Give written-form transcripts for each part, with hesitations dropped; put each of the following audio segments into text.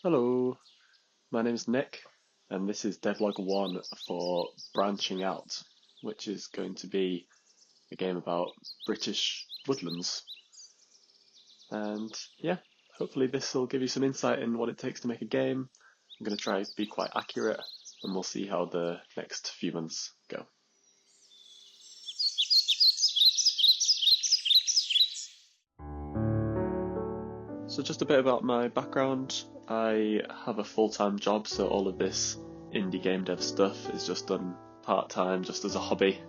Hello, my name's Nick, and this is Devlog 1 for Branching Out, which is going to be a game about British woodlands. And yeah, hopefully this will give you some insight in what it takes to make a game. I'm going to try to be quite accurate, and we'll see how the next few months go. So just a bit about my background. I have a full-time job, so all of this indie game dev stuff is just done part-time, just as a hobby.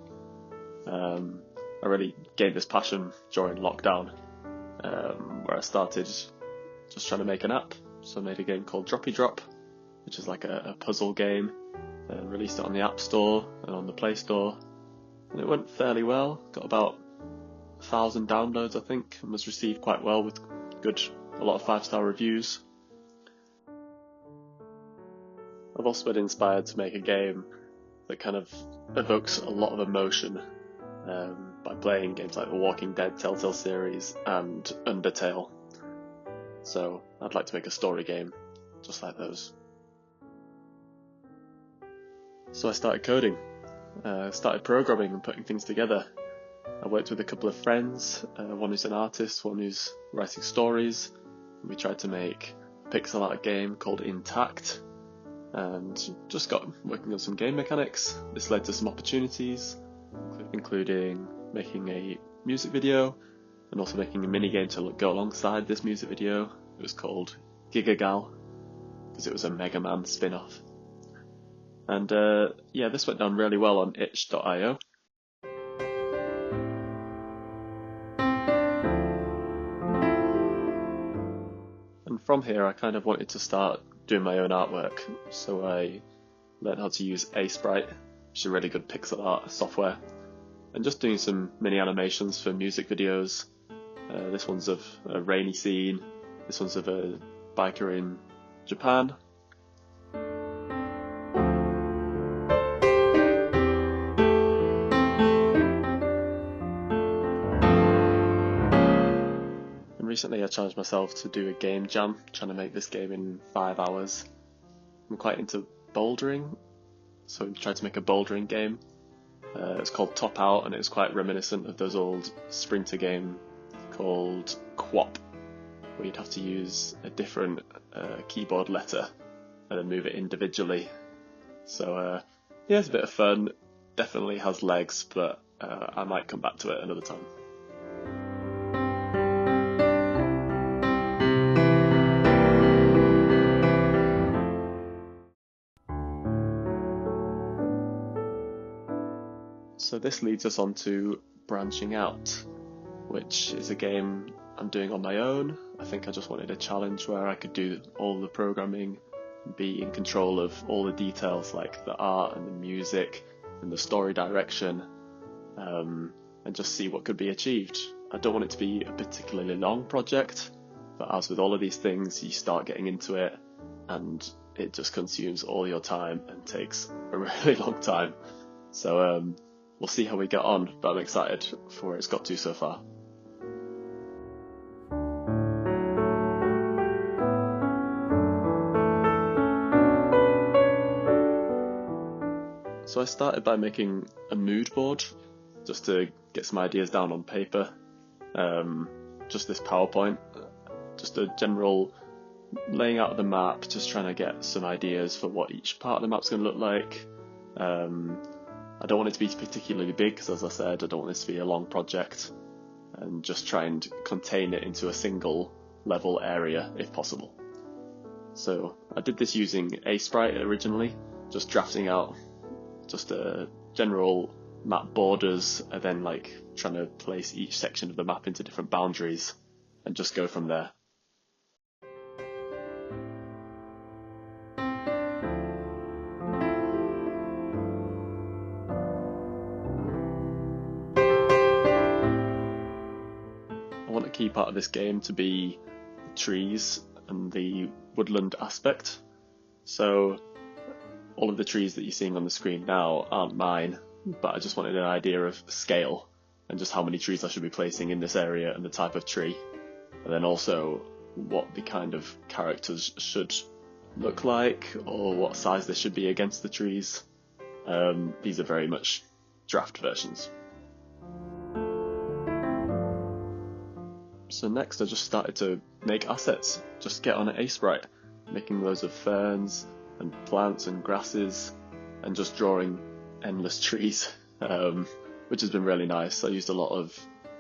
I really gained this passion during lockdown, where I started just trying to make an app. So I made a game called Droppy Drop, which is like a puzzle game, and released it on the App Store and on the Play Store. And it went fairly well, got about 1,000 downloads I think, and was received quite well with a lot of 5-star reviews. I've also been inspired to make a game that kind of evokes a lot of emotion by playing games like the Walking Dead Telltale series and Undertale. So I'd like to make a story game just like those. So I started coding, started programming and putting things together. I worked with a couple of friends, one who's an artist, one who's writing stories. We tried to make a pixel art game called Intact, and just got working on some game mechanics. This led to some opportunities, including making a music video and also making a mini game to go alongside this music video. It was called Gigagal because it was a Mega Man spin-off. And yeah, this went down really well on itch.io. And from here I kind of wanted to start doing my own artwork, so I learned how to use Sprite, which is a really good pixel art software, and just doing some mini animations for music videos. This one's of a rainy scene, this one's of a biker in Japan. Recently I challenged myself to do a game jam, trying to make this game in 5 hours. I'm quite into bouldering, so I tried to make a bouldering game. It's called Top Out, and it's quite reminiscent of those old sprinter game called Quap, where you'd have to use a different keyboard letter and then move it individually. So yeah, it's a bit of fun, definitely has legs, but I might come back to it another time. So this leads us on to Branching Out, which is a game I'm doing on my own. I think I just wanted a challenge where I could do all the programming, be in control of all the details like the art and the music and the story direction, and just see what could be achieved. I don't want it to be a particularly long project, but as with all of these things, you start getting into it and it just consumes all your time and takes a really long time. So we'll see how we get on, but I'm excited for where it's got to so far. So I started by making a mood board, just to get some ideas down on paper. Just this PowerPoint, just a general laying out of the map, just trying to get some ideas for what each part of the map's going to look like. I don't want it to be particularly big because, as I said, I don't want this to be a long project, and just try and contain it into a single level area if possible. So I did this using Sprite originally, just drafting out just a general map borders and then like trying to place each section of the map into different boundaries and just go from there. I want a key part of this game to be the trees and the woodland aspect. So all of the trees that you're seeing on the screen now aren't mine, but I just wanted an idea of scale and just how many trees I should be placing in this area and the type of tree, and then also what the kind of characters should look like or what size they should be against the trees. These are very much draft versions. So next I just started to make assets, just get on an Aseprite, making loads of ferns and plants and grasses and just drawing endless trees, which has been really nice. I used a lot of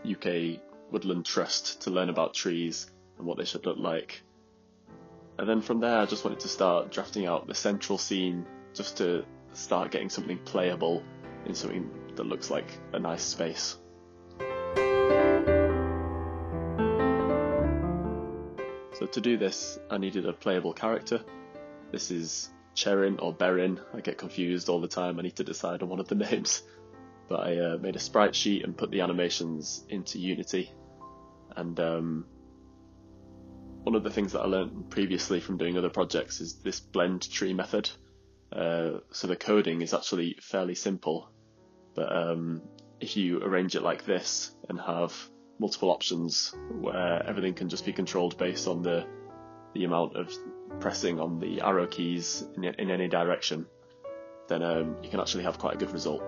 UK Woodland Trust to learn about trees and what they should look like. And then from there I just wanted to start drafting out the central scene just to start getting something playable in something that looks like a nice space. So to do this I needed a playable character. This is Cherin or Berin, I get confused all the time, I need to decide on one of the names. But I made a sprite sheet and put the animations into Unity. And one of the things that I learned previously from doing other projects is this blend tree method. So the coding is actually fairly simple, but if you arrange it like this and have multiple options where everything can just be controlled based on the amount of pressing on the arrow keys in any direction, then you can actually have quite a good result.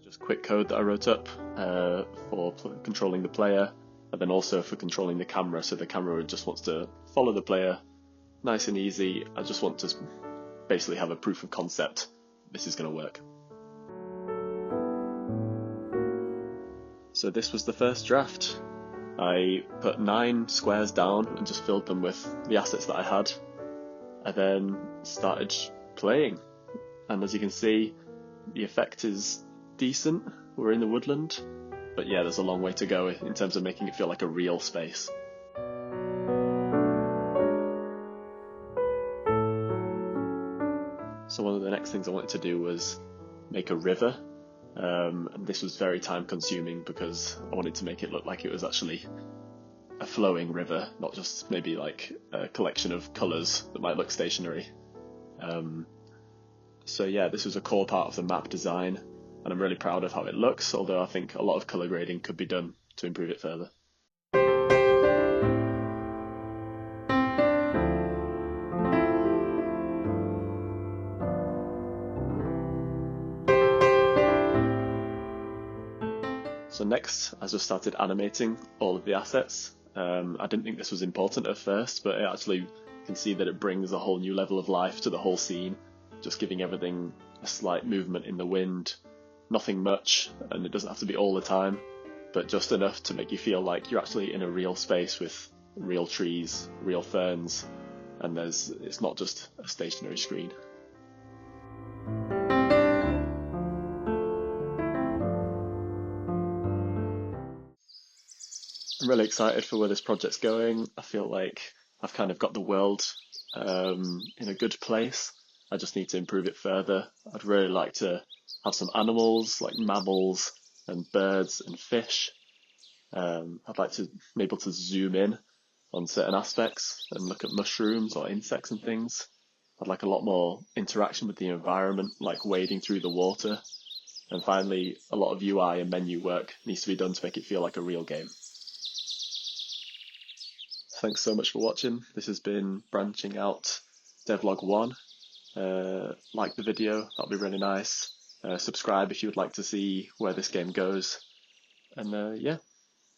Just quick code that I wrote up for controlling the player, and then also for controlling the camera, so the camera just wants to follow the player, nice and easy. I just want to basically have a proof of concept this is going to work. So this was the first draft. I put 9 squares down and just filled them with the assets that I had. I then started playing, and as you can see, the effect is decent. We're in the woodland, but yeah, there's a long way to go in terms of making it feel like a real space. So one of the next things I wanted to do was make a river, and this was very time consuming because I wanted to make it look like it was actually a flowing river, not just maybe like a collection of colours that might look stationary. So yeah, this was a core part of the map design, and I'm really proud of how it looks, although I think a lot of colour grading could be done to improve it further. So next, I just started animating all of the assets. I didn't think this was important at first, but I actually can see that it brings a whole new level of life to the whole scene, just giving everything a slight movement in the wind. Nothing much, and it doesn't have to be all the time, but just enough to make you feel like you're actually in a real space with real trees, real ferns, and it's not just a stationary screen. I'm really excited for where this project's going. I feel like I've kind of got the world in a good place. I just need to improve it further. I'd really like to have some animals like mammals and birds and fish. I'd like to be able to zoom in on certain aspects and look at mushrooms or insects and things. I'd like a lot more interaction with the environment, like wading through the water. And finally, a lot of UI and menu work needs to be done to make it feel like a real game. Thanks so much for watching. This has been Branching Out Devlog 1. Like the video, that'll be really nice. Subscribe if you would like to see where this game goes. And yeah,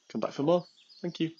come back for more. Thank you.